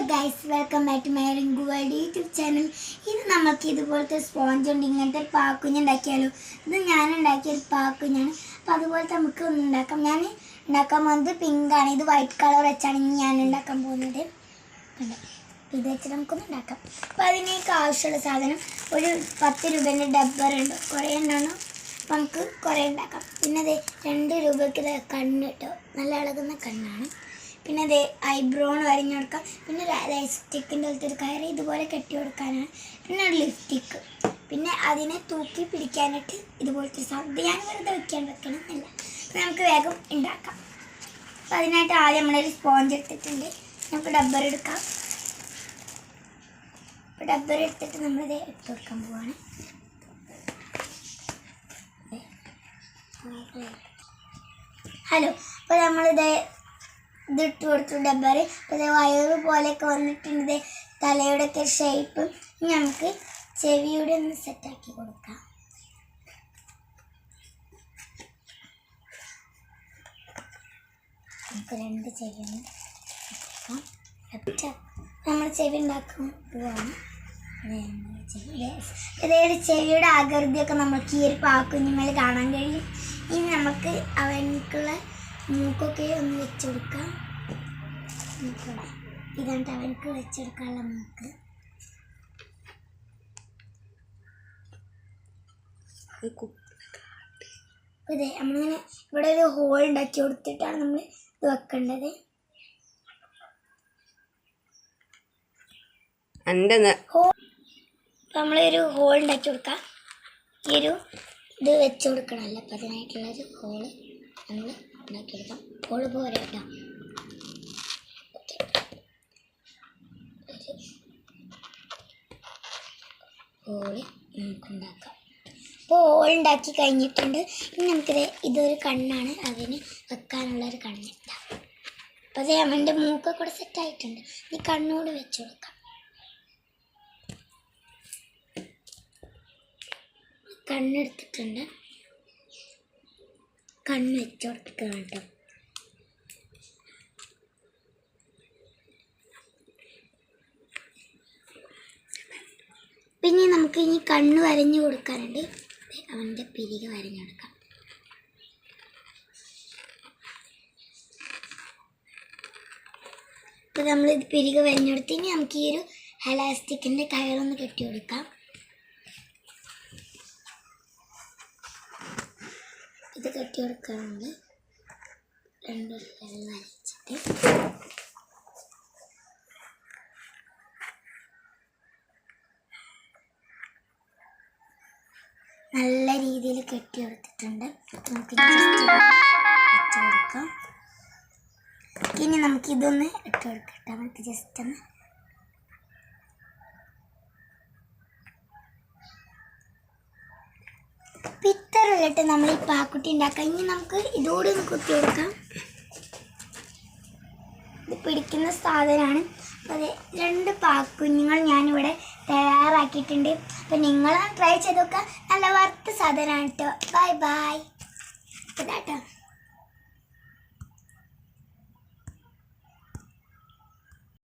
Guys, welcome back to my Rinku world YouTube channel. ഇത് നമുക്ക് ഇതുപോലത്തെ സ്പോഞ്ച് ഉണ്ട്. ഇങ്ങനത്തെ പാക്കുഞ്ഞ് ഉണ്ടാക്കിയാലോ. ഇത് ഞാൻ ഉണ്ടാക്കിയൊരു പാക്കുഞ്ഞാണ്. അപ്പോൾ അതുപോലത്തെ നമുക്ക് ഒന്ന് ഉണ്ടാക്കാം. ഞാൻ ഉണ്ടാക്കാൻ പോകുന്നത് പിങ്കാണ്. ഇത് വൈറ്റ് കളർ വെച്ചാണ് ഞാൻ ഉണ്ടാക്കാൻ പോകുന്നത്. ഇത് വെച്ചിട്ട് നമുക്കൊന്ന് ഉണ്ടാക്കാം. അപ്പോൾ അതിനേക്ക് ആവശ്യമുള്ള സാധനം ഒരു 10 രൂപേൻ്റെ ഡബ്ബറുണ്ട്. കുറേ ഉണ്ടാണ്. അപ്പോൾ നമുക്ക് കുറേ ഉണ്ടാക്കാം. പിന്നെ അത് 2 രൂപയ്ക്ക് ഇത് കണ്ണ് കിട്ടും. നല്ല ഇളകുന്ന കണ്ണാണ്. പിന്നെ അത് ഐബ്രോൺ വരഞ്ഞു കൊടുക്കാം. പിന്നെ ഒരു ലൈസ്റ്റിക്കിൻ്റെ പോലത്തെ ഒരു കയറി ഇതുപോലെ കെട്ടി കൊടുക്കാനാണ്. പിന്നെ ഒരു ലിപ്സ്റ്റിക്ക്. പിന്നെ അതിനെ തൂക്കി പിടിക്കാനായിട്ട് ഇതുപോലത്തെ സാധനം ഞാൻ വെറുതെ വെക്കണം എന്നല്ല. അപ്പോൾ നമുക്ക് വേഗം ഉണ്ടാക്കാം. അപ്പോൾ അതിനായിട്ട് ആദ്യം നമ്മളൊരു സ്പോഞ്ച് എടുത്തിട്ടുണ്ട്. നമുക്ക് ഡബ്ബർ എടുക്കാം. അപ്പോൾ ഡബ്ബർ എടുത്തിട്ട് നമ്മളിത് ഇട്ട് കൊടുക്കാൻ പോവാണ്. ഹലോ, അപ്പോൾ നമ്മളിത് ഇതിട്ട് കൊടുത്തു ഡബ്ബർ. അപ്പോൾ വയറ് പോലെയൊക്കെ വന്നിട്ടുണ്ട്. തലയുടെ ഒക്കെ ഷേപ്പ്. ഇനി നമുക്ക് ചെവിയുടെ ഒന്ന് സെറ്റാക്കി കൊടുക്കാം. നമുക്ക് 2 ചെവി ഒന്ന് എടുക്കാം. നമ്മൾ ചെവി ഉണ്ടാക്കാൻ പോവാണ്. ഇതേടെ ചെവിയുടെ ആകൃതിയൊക്കെ നമുക്ക് ഈ ഒരു പാക്കുഞ്ഞിമേൽ കാണാൻ കഴിയും. ഇനി നമുക്ക് അവനക്കുള്ള മൂക്കൊക്കെ ഒന്ന് വെച്ച് കൊടുക്കാം. ഇതാണ് അവനക്ക് വെച്ചെടുക്കാനുള്ള മൂക്ക്. ഇതേ നമ്മളിങ്ങനെ ഇവിടെ ഒരു ഹോൾ ഉണ്ടാക്കി കൊടുത്തിട്ടാണ് നമ്മൾ ഇത് വെക്കേണ്ടത്. നമ്മളൊരു ഹോൾ ഉണ്ടാക്കി കൊടുക്കാം. ഈ ഒരു ഇത് വെച്ച് കൊടുക്കണമല്ലോ. അപ്പം അതിനായിട്ടുള്ളൊരു ഹോള് നമ്മൾ ഉണ്ടാക്കിയെടുക്കാം. ഹോള് പോരെ കേട്ടോ. ഹോള് നമുക്കുണ്ടാക്കാം. അപ്പോൾ ഹോൾ ഉണ്ടാക്കി കഴിഞ്ഞിട്ടുണ്ട്. ഇനി നമുക്കിത് ഇതൊരു കണ്ണാണ്. അതിന് വെക്കാനുള്ളൊരു കണ്ണിട്ടാം. അപ്പോൾ അത് അവൻ്റെ മൂക്കൊക്കെ കൂടെ സെറ്റായിട്ടുണ്ട്. ഈ കണ്ണോട് വെച്ച് കൊടുക്കാം. കണ്ണെടുത്തിട്ടുണ്ട്. കണ്ണ് വെച്ച് കൊടുക്കണം കേട്ടോ. പിന്നെ നമുക്ക് ഇനി കണ്ണ് വരഞ്ഞു കൊടുക്കാനുണ്ട്. അവൻ്റെ പിരിക വരഞ്ഞു കൊടുക്കാം. അപ്പോൾ നമ്മളിത് പിരിക വരഞ്ഞെടുത്ത് ഇനി നമുക്ക് ഈ ഒരു എലാസ്റ്റിക്കിൻ്റെ കയറൊന്ന് കെട്ടി കൊടുക്കാം. ഇത് കെട്ടി കൊടുക്കാറുണ്ട്. 2 വരച്ചിട്ട് നല്ല രീതിയിൽ കെട്ടി കൊടുത്തിട്ടുണ്ട്. നമുക്ക് ജസ്റ്റ് വെച്ച് കൊടുക്കാം. ഇനി നമുക്കിതൊന്ന് ഇട്ട് കൊടുക്കട്ടെ. നമുക്ക് ജസ്റ്റ് ഒന്ന് ഇത്രയിട്ട് നമ്മൾ ഈ പാക്കുട്ടി ഉണ്ടാക്കാം. ഇനി നമുക്ക് ഇതോടെ ഒന്ന് കുത്തി കൊടുക്കാം. ഇത് പിടിക്കുന്ന സാധനമാണ്. അപ്പോൾ 2 പാക്കുഞ്ഞുങ്ങൾ ഞാനിവിടെ തയ്യാറാക്കിയിട്ടുണ്ട്. അപ്പോൾ നിങ്ങൾ ട്രൈ ചെയ്ത് നോക്കുക. നല്ല വർത്ത സാധനമാണ് കേട്ടോ. Bye bye. ഇതാട്ടോ.